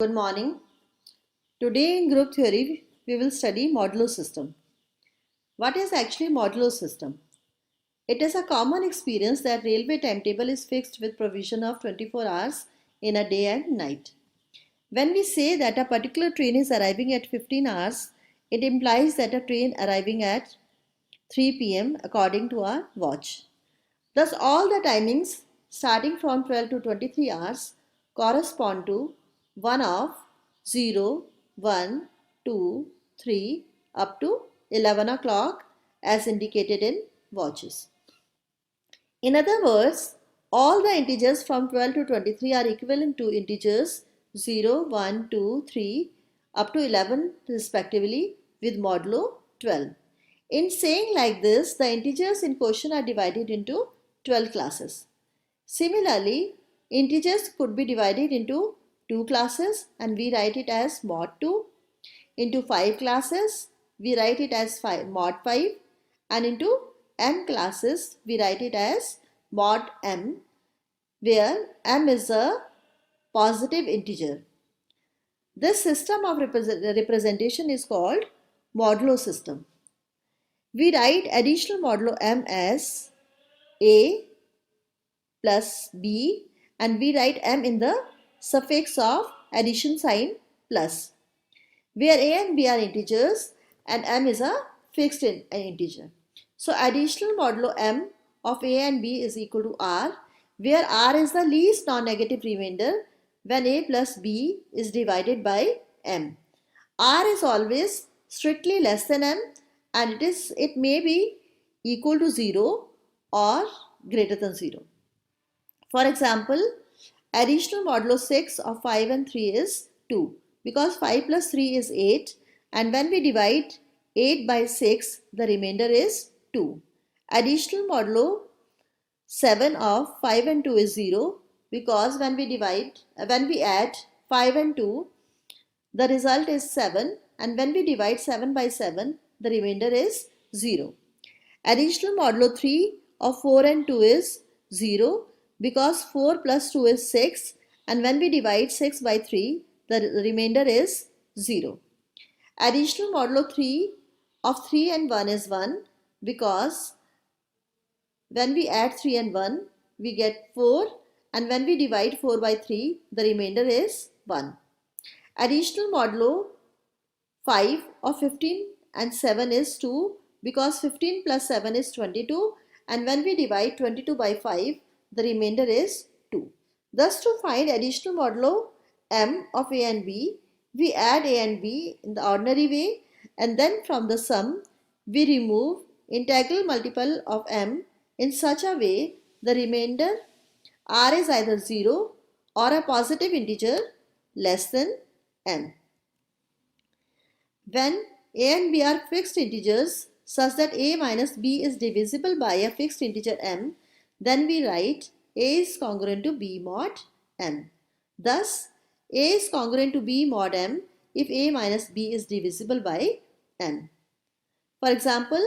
Good morning. Today in group theory, we will study modulo system. What is actually modulo system? It is a common experience that railway timetable is fixed with provision of 24 hours in a day and night. When we say that a particular train is arriving at 15 hours, it implies that a train arriving at 3 p.m. according to our watch. Thus, all the timings starting from 12 to 23 hours correspond to 1 of 0, 1, 2, 3 up to 11 o'clock as indicated in watches. In other words, all the integers from 12 to 23 are equivalent to integers 0, 1, 2, 3 up to 11 respectively with modulo 12. In saying like this, the integers in question are divided into 12 classes. Similarly, integers could be divided into 2 classes and we write it as mod 2. Into 5 classes, we write it as mod 5, and into m classes, we write it as mod m, where m is a positive integer. This system of representation is called modulo system. We write additional modulo m as a plus b, and we write m in the suffix of addition sign plus, where a and b are integers and m is a fixed integer. So additional modulo m of a and b is equal to r, where r is the least non-negative remainder when a plus b is divided by m. R is always strictly less than m, and it may be equal to 0 or greater than 0. For example, additional modulo 6 of 5 and 3 is 2, because 5 plus 3 is 8, and when we divide 8 by 6, the remainder is 2. Additional modulo 7 of 5 and 2 is 0, because when we add 5 and 2, the result is 7, and when we divide 7 by 7, the remainder is 0. Additional modulo 3 of 4 and 2 is 0, because 4 plus 2 is 6, and when we divide 6 by 3, the remainder is 0. Additional modulo 3 of 3 and 1 is 1, because when we add 3 and 1, we get 4, and when we divide 4 by 3, the remainder is 1. Additional modulo 5 of 15 and 7 is 2, because 15 plus 7 is 22, and when we divide 22 by 5, the remainder is 2. Thus, to find additional modulo m of a and b, we add a and b in the ordinary way, and then from the sum, we remove integral multiple of m in such a way the remainder r is either 0 or a positive integer less than m. When a and b are fixed integers such that a minus b is divisible by a fixed integer m, then we write a is congruent to b mod m. Thus, a is congruent to b mod m if a minus b is divisible by m. For example,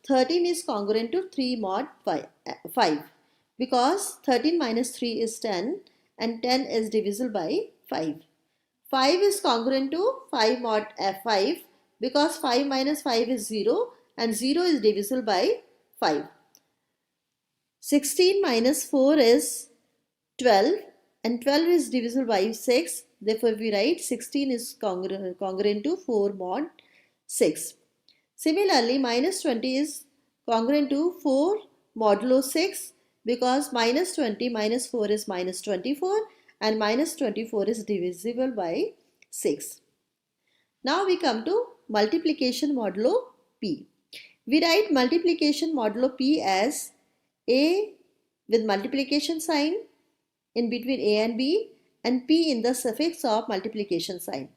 13 is congruent to 3 mod 5, because 13 minus 3 is 10 and 10 is divisible by 5. 5 is congruent to 5 mod f5, because 5 minus 5 is 0 and 0 is divisible by 5. 16 minus 4 is 12 and 12 is divisible by 6. Therefore, we write 16 is congruent to 4 mod 6. Similarly, minus 20 is congruent to 4 modulo 6, because minus 20 minus 4 is minus 24 and minus 24 is divisible by 6. Now we come to multiplication modulo p. We write multiplication modulo p as a with multiplication sign in between a and b, and p in the suffix of multiplication sign,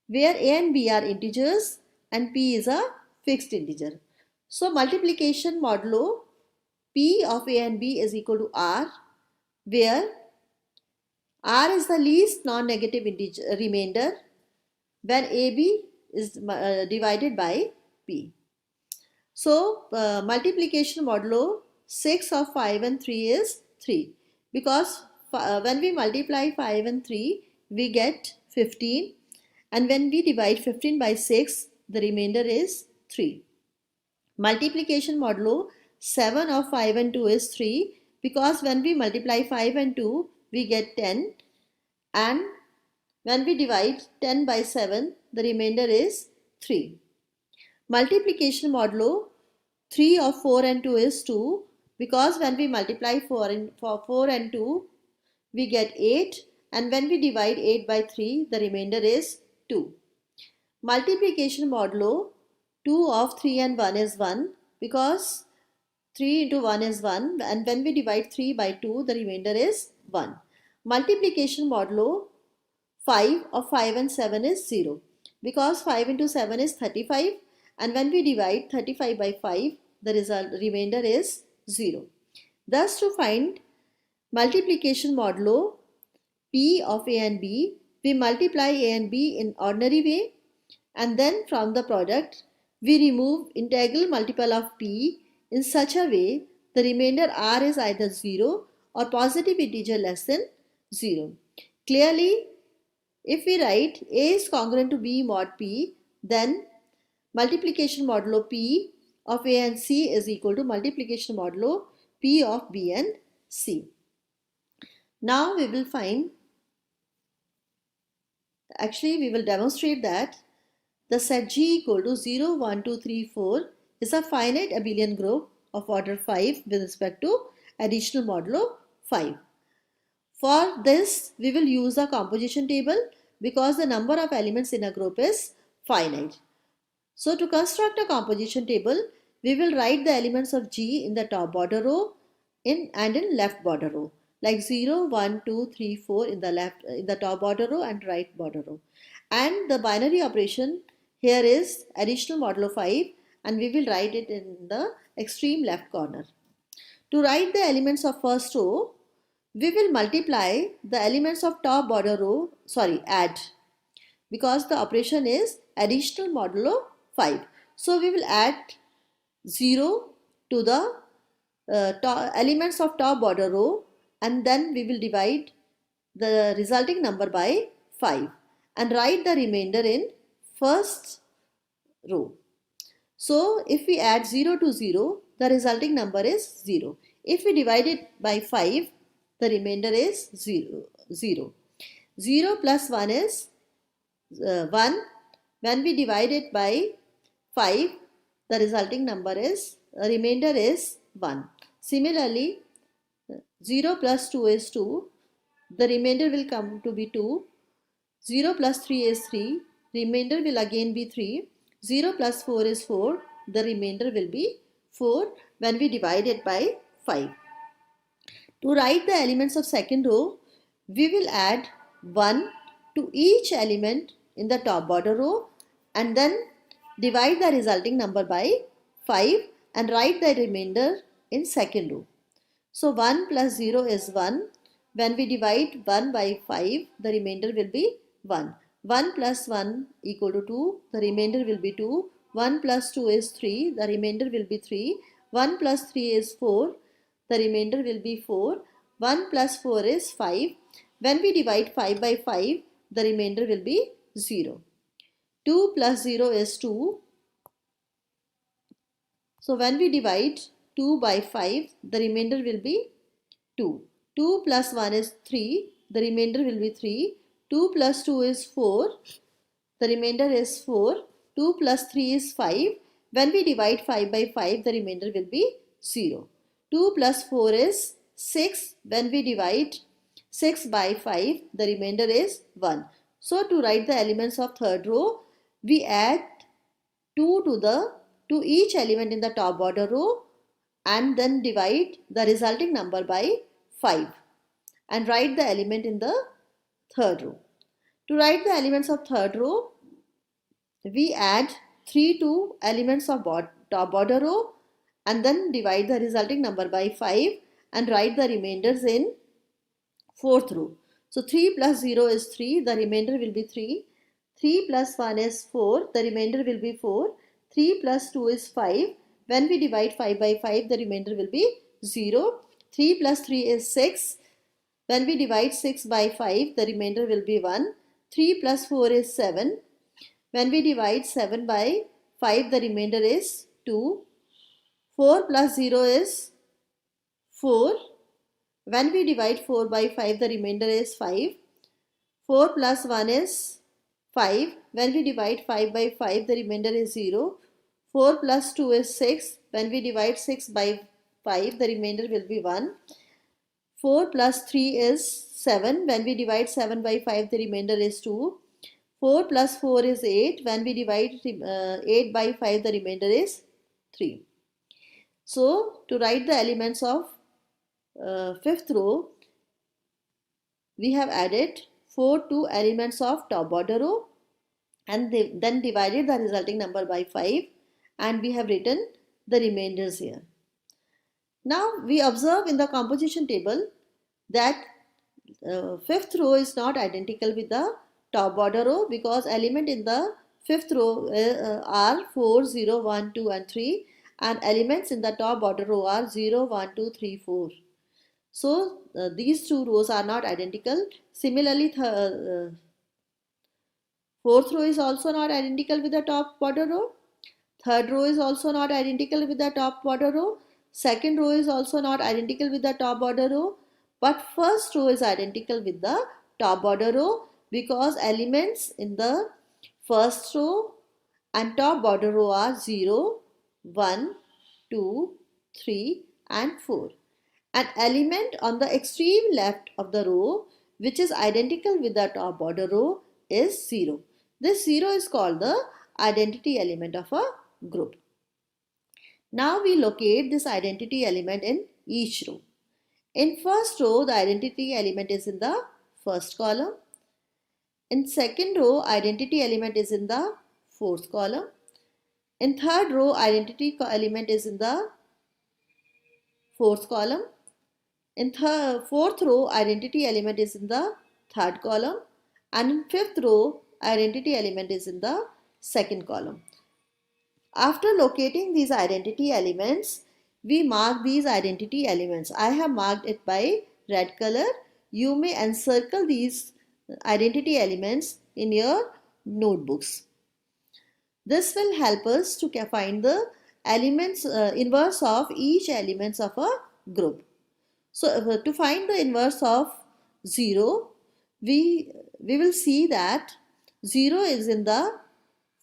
where a and b are integers and p is a fixed integer. So multiplication modulo p of a and b is equal to r, where r is the least non-negative remainder when ab is divided by p. So multiplication modulo 6 of 5 and 3 is 3, because when we multiply 5 and 3, we get 15, and when we divide 15 by 6, the remainder is 3. Multiplication modulo 7 of 5 and 2 is 3, because when we multiply 5 and 2, we get 10, and when we divide 10 by 7, the remainder is 3. Multiplication modulo 3 of 4 and 2 is 2, because when we multiply 4 and 2, we get 8, and when we divide 8 by 3, the remainder is 2. Multiplication modulo 2 of 3 and 1 is 1, because 3 into 1 is 1, and when we divide 3 by 2, the remainder is 1. Multiplication modulo 5 of 5 and 7 is 0, because 5 into 7 is 35, and when we divide 35 by 5, the remainder is 0. Thus, to find multiplication modulo P of A and B, we multiply A and B in ordinary way, and then from the product, we remove integral multiple of P in such a way the remainder R is either 0 or positive integer less than 0. Clearly, if we write A is congruent to B mod P, then multiplication modulo P of A and C is equal to multiplication modulo P of B and C. Now we will demonstrate that the set G equal to 0, 1, 2, 3, 4 is a finite abelian group of order 5 with respect to additional modulo 5. For this, we will use a composition table because the number of elements in a group is finite. So to construct a composition table, we will write the elements of G in the top border row and in left border row, like 0, 1, 2, 3, 4 in the top border row and right border row. And the binary operation here is additional modulo 5, and we will write it in the extreme left corner. To write the elements of first row, we will multiply the elements of top border row, add, because the operation is additional modulo 5. So we will add 0 to the elements of top border row, and then we will divide the resulting number by 5 and write the remainder in first row. So if we add 0 to 0, the resulting number is 0. If we divide it by 5, the remainder is 0. 0 plus 1 is 1. When we divide it by 5, the resulting remainder is 1. Similarly, 0 plus 2 is 2. The remainder will come to be 2. 0 plus 3 is 3. Remainder will again be 3. 0 plus 4 is 4. The remainder will be 4 when we divide it by 5. To write the elements of second row, we will add 1 to each element in the top border row and then divide the resulting number by 5 and write the remainder in second row. So 1 plus 0 is 1. When we divide 1 by 5, the remainder will be 1. 1 plus 1 equal to 2, the remainder will be 2. 1 plus 2 is 3, the remainder will be 3. 1 plus 3 is 4, the remainder will be 4. 1 plus 4 is 5. When we divide 5 by 5, the remainder will be 0. 2 plus 0 is 2. So when we divide 2 by 5, the remainder will be 2. 2 plus 1 is 3, the remainder will be 3. 2 plus 2 is 4, the remainder is 4. 2 plus 3 is 5. When we divide 5 by 5, the remainder will be 0. 2 plus 4 is 6. When we divide 6 by 5, the remainder is 1. So to write the elements of third row, we add 2 to each element in the top border row and then divide the resulting number by 5 and write the element in the third row. To write the elements of third row, we add 3 to elements of top border row and then divide the resulting number by 5 and write the remainders in fourth row. So 3 plus 0 is 3, the remainder will be 3. 3 plus 1 is 4, the remainder will be 4. 3 plus 2 is 5. When we divide 5 by 5, the remainder will be 0. 3 plus 3 is 6. When we divide 6 by 5, the remainder will be 1. 3 plus 4 is 7. When we divide 7 by 5, the remainder is 2. 4 plus 0 is 4. When we divide 4 by 5, the remainder is 5. 4 plus 1 is 5. When we divide 5 by 5, the remainder is 0. 4 plus 2 is 6. When we divide 6 by 5, the remainder will be 1. 4 plus 3 is 7. When we divide 7 by 5, the remainder is 2. 4 plus 4 is 8. When we divide 8 by 5, the remainder is 3. So, to write the elements of fifth row, we have added 4 to elements of top border row and then divided the resulting number by 5, and we have written the remainders here. Now we observe in the composition table that fifth row is not identical with the top border row because element in the fifth row are 4, 0, 1, 2 and 3, and elements in the top border row are 0, 1, 2, 3, 4. So these two rows are not identical. Similarly, fourth row is also not identical with the top border row. Third row is also not identical with the top border row. Second row is also not identical with the top border row. But first row is identical with the top border row because elements in the first row and top border row are 0, 1, 2, 3 and 4. An element on the extreme left of the row which is identical with the top border row is 0. This 0 is called the identity element of a group. Now we locate this identity element in each row. In first row, the identity element is in the first column. In second row, identity element is in the fourth column. In third row, identity element is in the fourth column. In fourth row, identity element is in the third column. And in fifth row, identity element is in the second column. After locating these identity elements, we mark these identity elements. I have marked it by red color. You may encircle these identity elements in your notebooks. This will help us to find the elements inverse of each elements of a group. So to find the inverse of 0, we will see that 0 is in the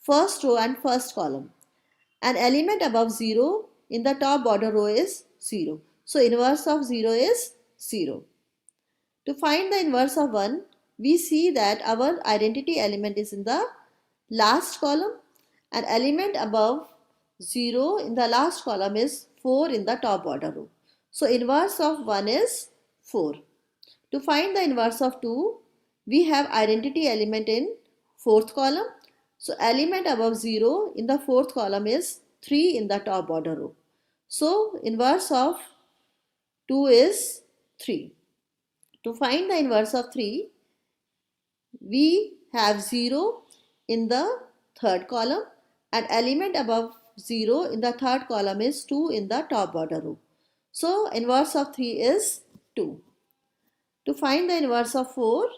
first row and first column. An element above 0 in the top border row is 0. So inverse of 0 is 0. To find the inverse of 1, we see that our identity element is in the last column. An element above 0 in the last column is 4 in the top border row. So inverse of 1 is 4. To find the inverse of 2, we have identity element in fourth column. So element above 0 in the fourth column is 3 in the top border row. So inverse of 2 is 3. To find the inverse of 3, we have 0 in the third column and element above 0 in the third column is 2 in the top border row. So inverse of 3 is 2. To find the inverse of 4,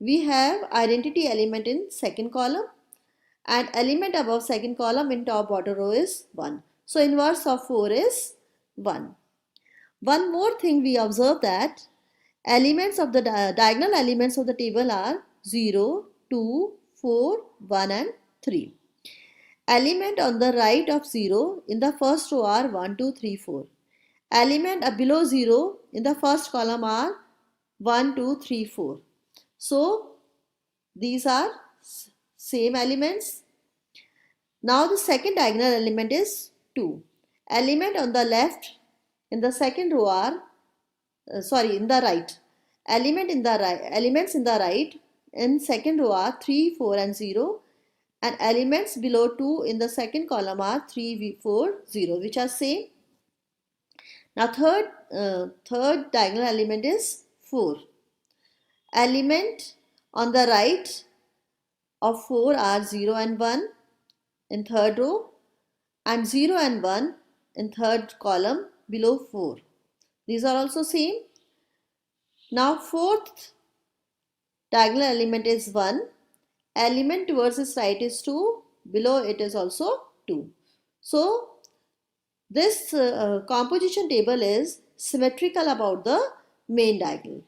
we have identity element in second column and element above second column in top border row is 1. So inverse of 4 is 1. One more thing we observe that elements of the diagonal elements of the table are 0, 2, 4, 1 and 3. Element on the right of 0 in the first row are 1, 2, 3, 4. Element below 0 in the first column are 1, 2, 3, 4. So these are same elements. Now the second diagonal element is 2. Element on the left in the second row are in the right. Elements in the right in second row are 3, 4 and 0. And elements below 2 in the second column are 3, 4, 0, which are same. Now third diagonal element is 4. Element on the right of 4 are 0 and 1 in third row and 0 and 1 in third column below 4. These are also same. Now fourth Diagonal element is 1. Element towards its right is 2. Below it is also 2. So this composition table is symmetrical about the main diagonal.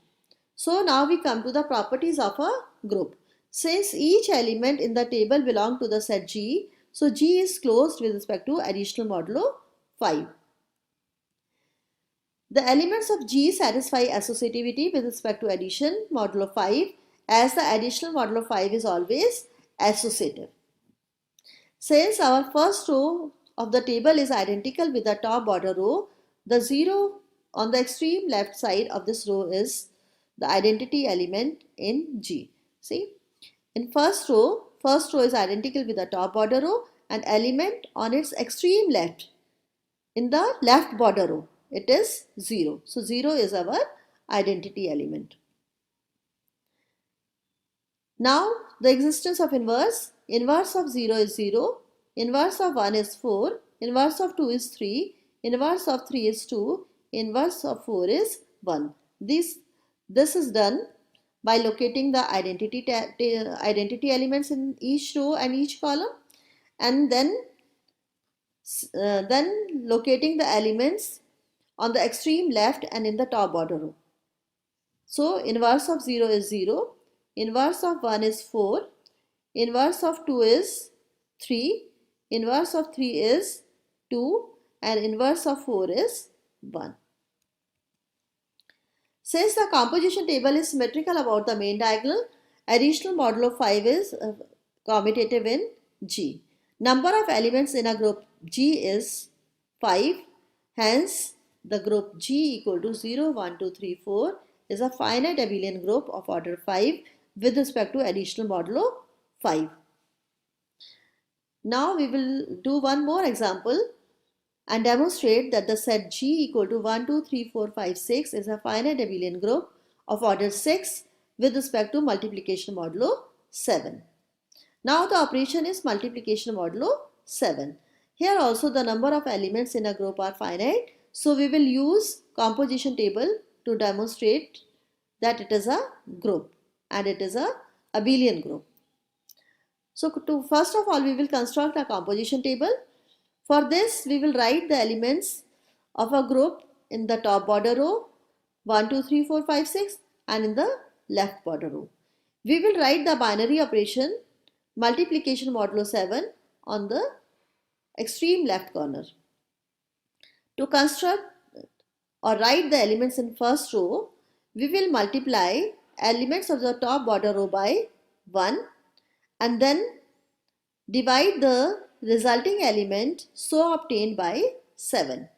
So now we come to the properties of a group. Since each element in the table belongs to the set G, so G is closed with respect to additional modulo 5. The elements of G satisfy associativity with respect to addition modulo 5, as the additional modulo 5 is always associative. Since our first row of the table is identical with the top border row, the 0 on the extreme left side of this row is the identity element in G. See, in first row is identical with the top border row, and element on its extreme left in the left border row, it is 0. So 0 is our identity element. Now the existence of inverse. Inverse of 0 is 0. Inverse of 1 is 4. Inverse of 2 is 3. Inverse of 3 is 2. Inverse of 4 is 1. This is done by locating the identity elements in each row and each column, and then locating the elements on the extreme left and in the top border row. So inverse of 0 is 0. Inverse of 1 is 4. Inverse of 2 is 3. Inverse of 3 is 2. And inverse of 4 is 1. Since the composition table is symmetrical about the main diagonal, additional modulo 5 is commutative in G. Number of elements in a group G is 5. Hence, the group G equal to 0, 1, 2, 3, 4 is a finite abelian group of order 5 with respect to additional modulo 5. Now we will do one more example and demonstrate that the set G equal to 1, 2, 3, 4, 5, 6 is a finite abelian group of order 6 with respect to multiplication modulo 7. Now the operation is multiplication modulo 7. Here also the number of elements in a group are finite. So we will use composition table to demonstrate that it is a group and it is a abelian group. So first of all we will construct a composition table. For this we will write the elements of a group in the top border row 1, 2, 3, 4, 5, 6 and in the left border row. We will write the binary operation multiplication modulo 7 on the extreme left corner. To construct or write the elements in first row, we will multiply elements of the top border row by 1 and then divide the resulting element so obtained by 7.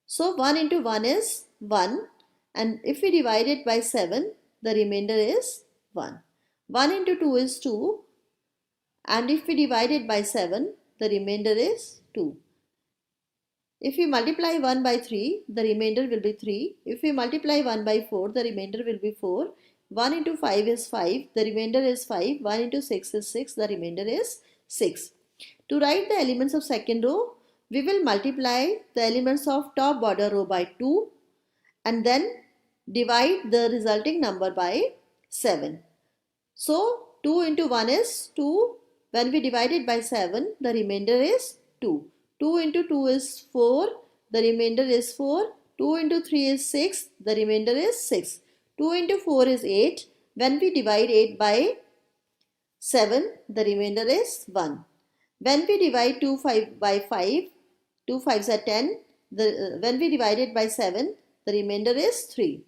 So 1 into 1 is 1, and if we divide it by 7, the remainder is 1. 1 into 2 is 2, and if we divide it by 7, the remainder is 2. If we multiply 1 by 3, the remainder will be 3. If we multiply 1 by 4, the remainder will be 4. 1 into 5 is 5, the remainder is 5. 1 into 6 is 6, the remainder is 6. To write the elements of second row, we will multiply the elements of top border row by 2 and then divide the resulting number by 7. So 2 into 1 is 2. When we divide it by 7, the remainder is 2. 2 into 2 is 4, the remainder is 4. 2 into 3 is 6, the remainder is 6. 2 into 4 is 8. When we divide 8 by 7, the remainder is 1. When we divide 2 by 5, 2 5s are 10. When we divide it by 7, the remainder is 3.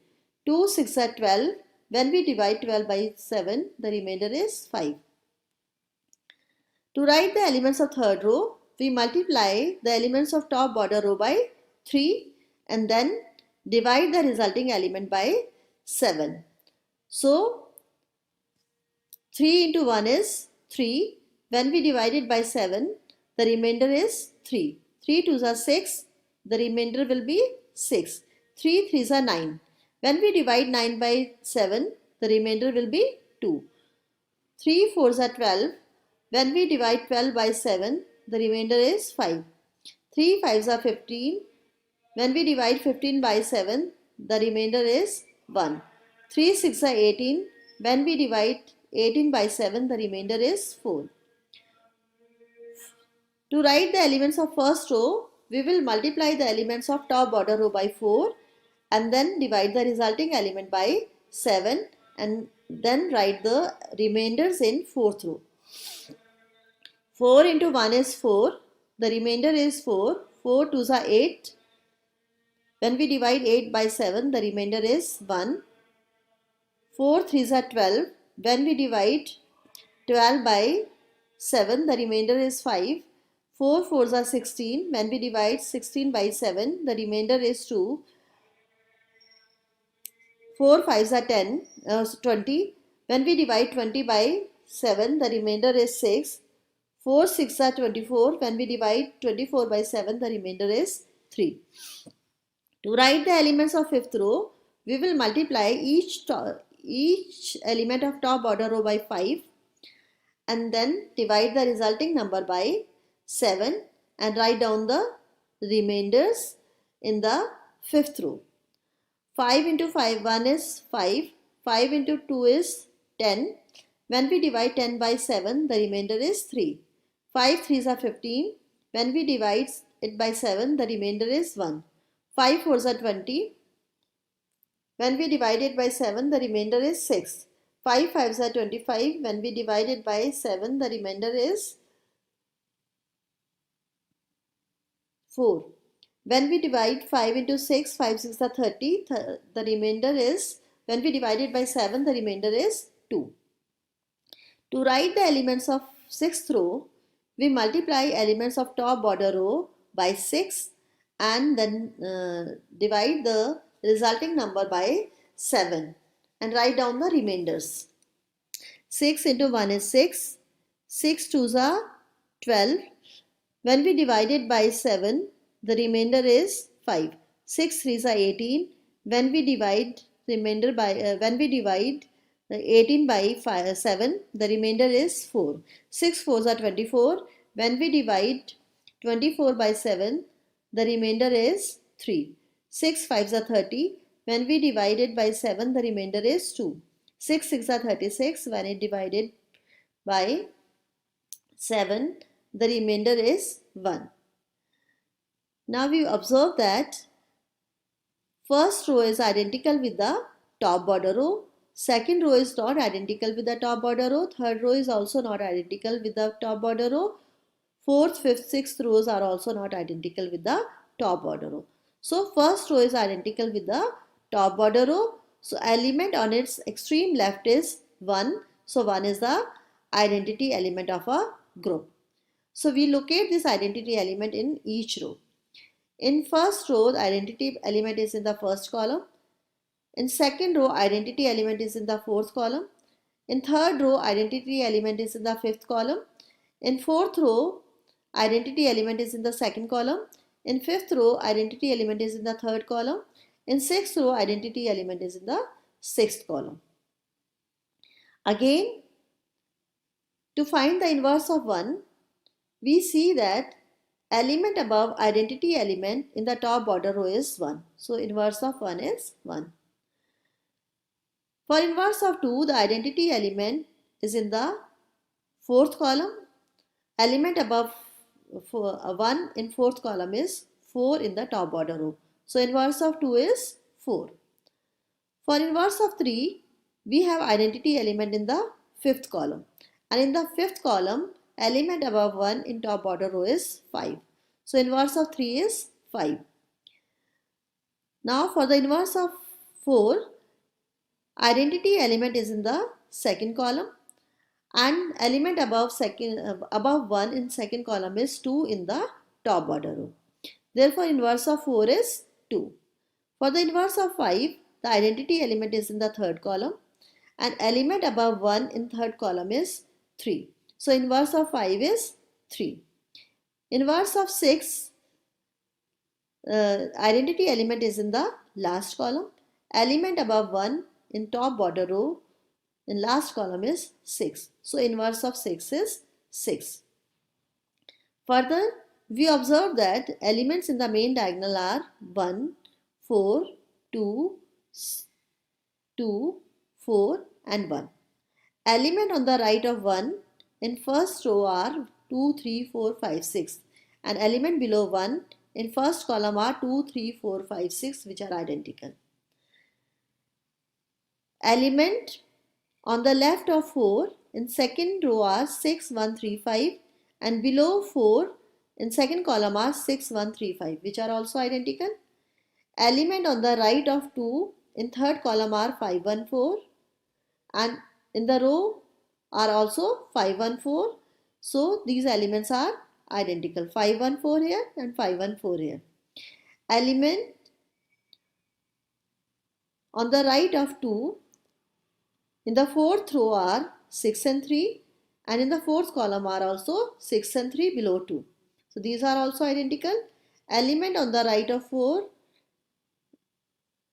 2 6 are 12. When we divide 12 by 7, the remainder is 5. To write the elements of third row, we multiply the elements of top border row by 3 and then divide the resulting element by 7. So 3 into 1 is 3. When we divide it by 7, the remainder is 3. 3 2s are 6. The remainder will be 6. 3 3s are 9. When we divide 9 by 7, the remainder will be 2. 3 4s are 12. When we divide 12 by 7, the remainder is 5. 3 5s are 15. When we divide 15 by 7, the remainder is 1. 3 6 are 18. When we divide 18 by 7, the remainder is 4. To write the elements of first row, we will multiply the elements of top border row by 4 and then divide the resulting element by 7 and then write the remainders in fourth row. 4 into 1 is 4. The remainder is 4. 4 2s are 8. When we divide 8 by 7, the remainder is 1. 4 3s are 12. When we divide 12 by 7, the remainder is 5. 4 4s are 16. When we divide 16 by 7, the remainder is 2. 4 5s are 20. When we divide 20 by 7, the remainder is 6. 4 6 are 24. When we divide 24 by 7, the remainder is 3. To write the elements of fifth row, we will multiply each element of top border row by 5 and then divide the resulting number by 7 and write down the remainders in the fifth row. 5 into 5, 1 is 5. 5 into 2 is 10. When we divide 10 by 7, the remainder is 3. 5 3s are 15. When we divide it by 7, the remainder is 1. 5 4s are 20. When we divide it by 7, the remainder is 6. 5 5s are 25. When we divide it by 7, the remainder is 4. When we divide 5 into 6, 5 6 are 30. The remainder is, when we divide it by 7, the remainder is 2. To write the elements of sixth row, we multiply elements of top border row by 6 and then divide the resulting number by 7 and write down the remainders. 6 into 1 is 6. 6 2s are 12. When we divide it by 7, the remainder is 5. 6 3s are 18. When we divide 18 by 7, the remainder is 4. 6 4s are 24. When we divide 24 by 7, the remainder is 3. 6 5s are 30. When we divide it by 7, the remainder is 2. 6 6 are 36. When it divided by 7, the remainder is 1. Now we observe that first row is identical with the top border row. Second row is not identical with the top border row. Third row is also not identical with the top border row. Fourth, fifth, sixth rows are also not identical with the top border row. So first row is identical with the top border row. So element on its extreme left is 1. So 1 is the identity element of a group. So we locate this identity element in each row. In first row, the identity element is in the first column. In second row, identity element is in the fourth column. In third row, identity element is in the fifth column. In fourth row, identity element is in the second column. In fifth row, identity element is in the third column. In sixth row, identity element is in the sixth column. Again, to find the inverse of 1, we see that element above identity element in the top border row is 1. So inverse of 1 is 1. For inverse of 2, the identity element is in the fourth column. Element above 1 in fourth column is 4 in the top border row. So inverse of 2 is 4. For inverse of 3, we have identity element in the fifth column. And in the fifth column, element above 1 in top border row is 5. So inverse of 3 is 5. Now for the inverse of 4, identity element is in the second column and element above 1 in second column is 2 in the top border row. Therefore inverse of 4 is 2. For the inverse of 5, the identity element is in the third column and element above 1 in third column is 3. So inverse of 5 is 3. Inverse of 6, identity element is in the last column. Element above 1 in top border row in last column is 6. So inverse of 6 is 6. Further, we observe that elements in the main diagonal are 1, 4, 2, 4, and 1. Element on the right of 1 in first row are 2, 3, 4, 5, 6, and element below 1 in first column are 2, 3, 4, 5, 6, which are identical. Element on the left of 4 in second row are 6, 1, 3, 5, and below 4 in second column are 6, 1, 3, 5, which are also identical. Element on the right of 2 in third column are 5, 1, 4, and in the row are also 5, 1, 4. So these elements are identical, 5, 1, 4 here and 5, 1, 4 here. Element on the right of 2 in the fourth row are 6 and 3, and in the fourth column are also 6 and 3 below 2. So these are also identical. Element on the right of 4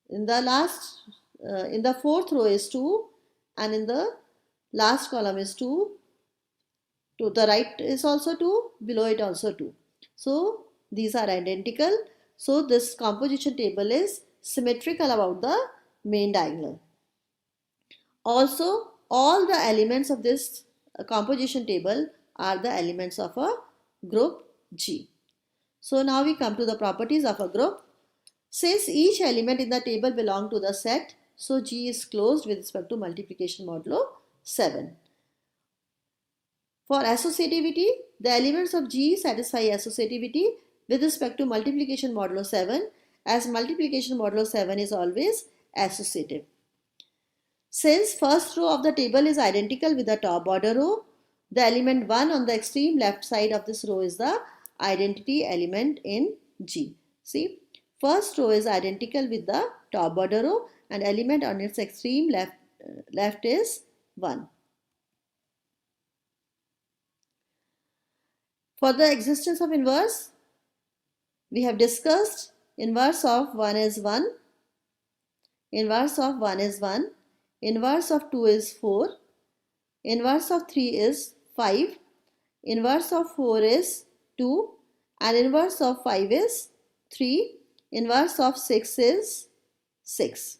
in the fourth row is 2, and in the last column is 2. To the right is also 2, below it also 2. So these are identical. So this composition table is symmetrical about the main diagonal. Also, all the elements of this composition table are the elements of a group G. So now we come to the properties of a group. Since each element in the table belongs to the set, so G is closed with respect to multiplication modulo 7. For associativity, the elements of G satisfy associativity with respect to multiplication modulo 7, as multiplication modulo 7 is always associative. Since first row of the table is identical with the top border row, the element 1 on the extreme left side of this row is the identity element in G. See, first row is identical with the top border row, and element on its extreme left is 1. For the existence of inverse, we have discussed inverse of 1 is 1, inverse of 1 is 1, inverse of 2 is 4, inverse of 3 is 5, inverse of 4 is 2, and inverse of 5 is 3, inverse of 6 is 6.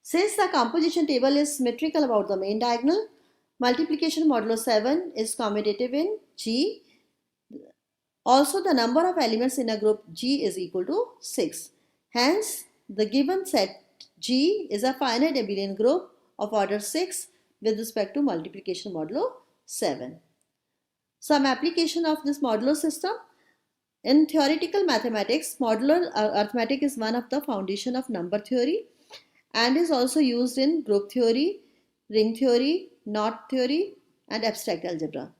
Since the composition table is symmetrical about the main diagonal, multiplication modulo 7 is commutative in G. Also, the number of elements in a group G is equal to 6. Hence, the given set G is a finite abelian group of order 6 with respect to multiplication modulo 7. Some application of this modulo system. In theoretical mathematics, modular arithmetic is one of the foundation of number theory and is also used in group theory, ring theory, knot theory, and abstract algebra.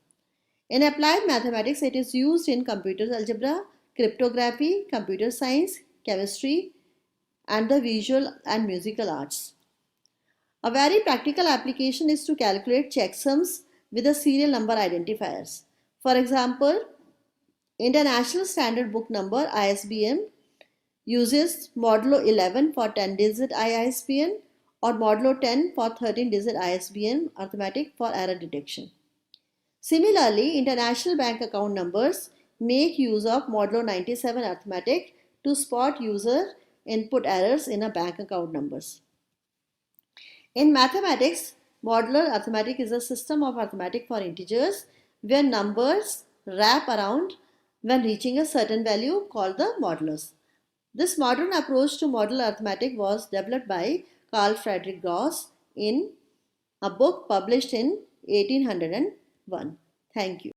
In applied mathematics, it is used in computer algebra, cryptography, computer science, chemistry, and the visual and musical arts. A very practical application is to calculate checksums with the serial number identifiers. For example, International Standard Book Number ISBN uses modulo 11 for 10-digit ISBN or modulo 10 for 13-digit ISBN arithmetic for error detection. Similarly, international bank account numbers make use of modulo 97 arithmetic to spot user input errors in a bank account numbers. In mathematics, modular arithmetic is a system of arithmetic for integers where numbers wrap around when reaching a certain value called the modulus. This modern approach to modular arithmetic was developed by Carl Friedrich Gauss in a book published in 1801. Thank you.